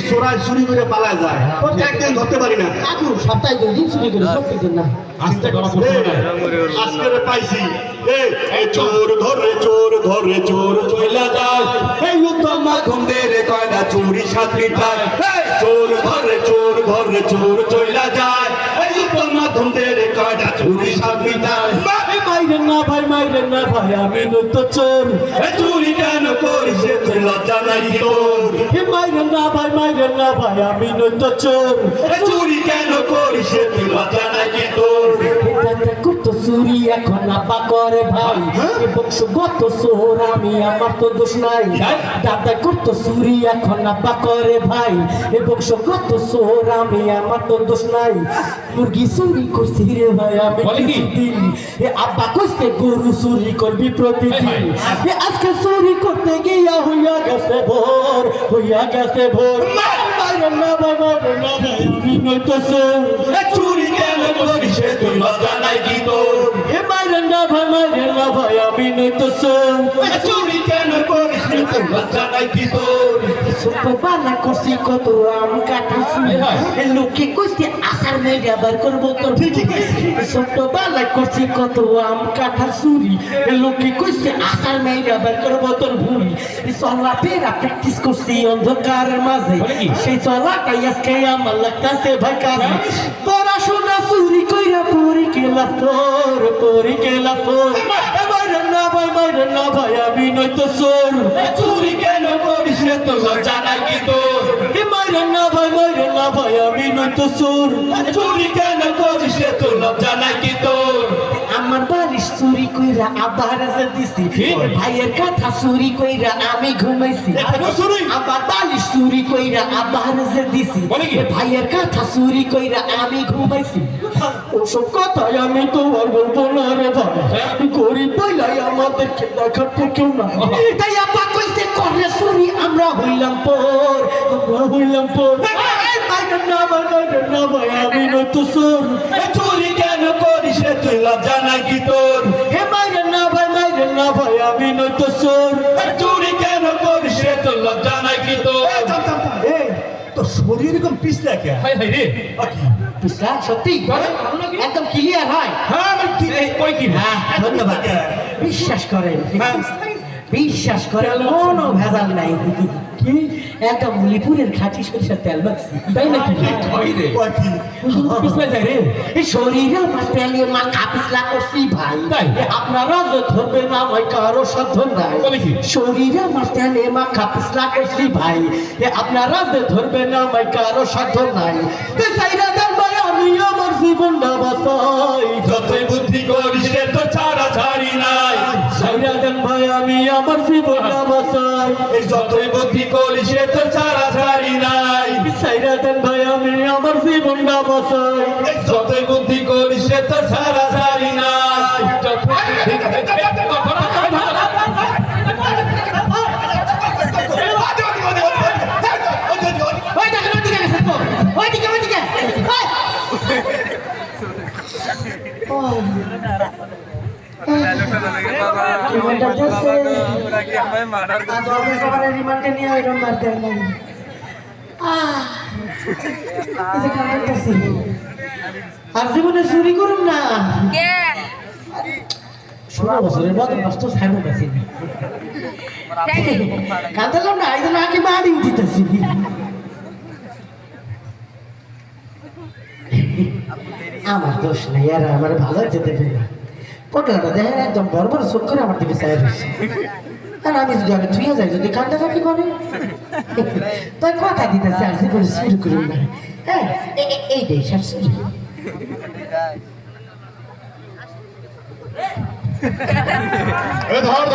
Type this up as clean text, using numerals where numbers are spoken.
চোরাই চুরি করে পালা যায় একদিন ধরতে পারি না কাকু সপ্তাহে 2 দিন চুরি করে সত্যি দিন না আস্তে করা পড়ছে না আজকে পাইছি এই চোর ধরে চোর চইলা যায় এই উত্তম মাধ্যমদের কয়টা চুরি সাথী যায় চোর ধরে চোর চইলা যায় এই উত্তম মাধ্যমদের কয়টা চুরি সাথী যায় মাইরেন না ভাই আমি নয়তো চোর চুরি কেন করিস তুই লজ্জা নাই তোর মাইরেন না ভাই আমি নয়তো চোর চুরি কেন করিস তুই লজ্জা নাই তোর করতো চুরি এখন আপা করে ভাই বংশগত চোর আমি আমার তো দোষ নাই দাদা করতো চুরি এখন আপা করে ভাই বংশগত চোর আমি আমার তো দোষ নাই মুরগি চুরি করছি রে ভাই আমি কিছুদিন আব্বা কইছে গরু চুরি করবি প্রতিদিন আজকে চুরি করতে গিয়া হইয়া গেছে ভোর মাইরেন না ভাই আমি নয়তো চোর চুরি কেন করিস তুই লজ্জা নাই কি তোর মাইরেন না ভাই আমি নয়তো চোর চুরি কেন করিস তুই লজ্জা নাই কি তোর ছোটবেলা করছি কত আম কাটাছি লোকে কইছে আসার মেয়ে বার করবো তোর ছোটবেলা করছি কত আম কাটা চুরি লোকে কইছে আসার মেয়ে বার করবো তোর ভুল চলা ফেরা প্র্যাকটিস করছি অন্ধকারের মাঝে সেই চলাটাই আজকে আমার লাগতাছে ভাই কাজে পড়াশোনা চুরি কইরা পড়ি গেলা তোর মাইরেন না ভাই আমি নয়তো চোর চুরি কেন করিস তোর লজ্জা নাই কি তোর মাইরেন না ভাই আমি নয়তো চোর চুরি কেন করিস তোর লজ্জা নাই কি তোর আমার বালিশ চুরি কইরা আবার দিছি ভাইয়ের কথা চুরি কইরা আমি ঘুমাইছি আমার বালিশ চুরি কইরা আবার দিছি ভাইয়ের কথা চুরি কইরা আমি ঘুমাইছি ওসব কথাই আমি তো আর বলবো না রে ভাই গরিব বইলাই আমাদেরকে দেখার তো কেউ না তাই আপা কইছে করে চুরি আমরা হইলাম পর মাইরেন না ভাই আমি নয়তো চোর চুরি কেন করিস তুই লজ্জা নাই কি তোর মাইরেন না ভাই আমি নয়তো চোর চুরি কেন করিস তোর লজ্জা নাই কি তোর তোর শরীর এরকম পিছলা কে হাই হাই রে পিছলা সত্যি একদম ক্লিয়ার হয় হ্যাঁ আমি কি কই কি ধন্যবাদ বিশ্বাস করেন কোনো ভেজাল নাই কি একটা মুলিপুরের খাঁটি সরিষার তেল বাকছি তাই নাকি কই রে কই কি পিছলা যায় রে এই শরীরে আমার তেলে মাথা পিছলা করছি ভাই তাই আপনারা তো ধরবে না ভাই কারো সাধ্য নাই বলে কি শরীরে আমার তেলে মাথা পিছলা করছি ভাই আপনারা তো ধরবে না ভাই কারো সাধ্য নাই সাইরা দেন ভাই আমি আমার জীবনটা বাঁচাই যতই বুদ্ধি করিস তো ছাড়া ছাড়ি নাই সাইরা দেন ভাই আমি আমার জীবনটা বাঁচাই এই যতই বুদ্ধি করিস তো ছাড়া ছাড়ি নাই সাইরা দেন ভাই আমি আমার জীবনটা বাঁচাই এই যতই বুদ্ধি করিস তো ছাড়া ছাড়ি নাই আর জীবনে চুরি করুন না 16 বছরের মতো নষ্ট ছাড়বো গেছি কাঁদালাম না একদম আগে বাড়ি উঠিতেছি আমার দোষ নাই আর আমার ভালো যেতে পেরে পটলাটা দেখেন একদম বড় বড় চোখ করে আমার দিকে চাই রয়েছে আর আমি যদি আগে ধুয়ে যাই যদি কান্দাকাটি করে তাই কথা দিতেছে আর জীবনে চুরি করুন না হ্যাঁ এইটাই স্যার চুরি ধর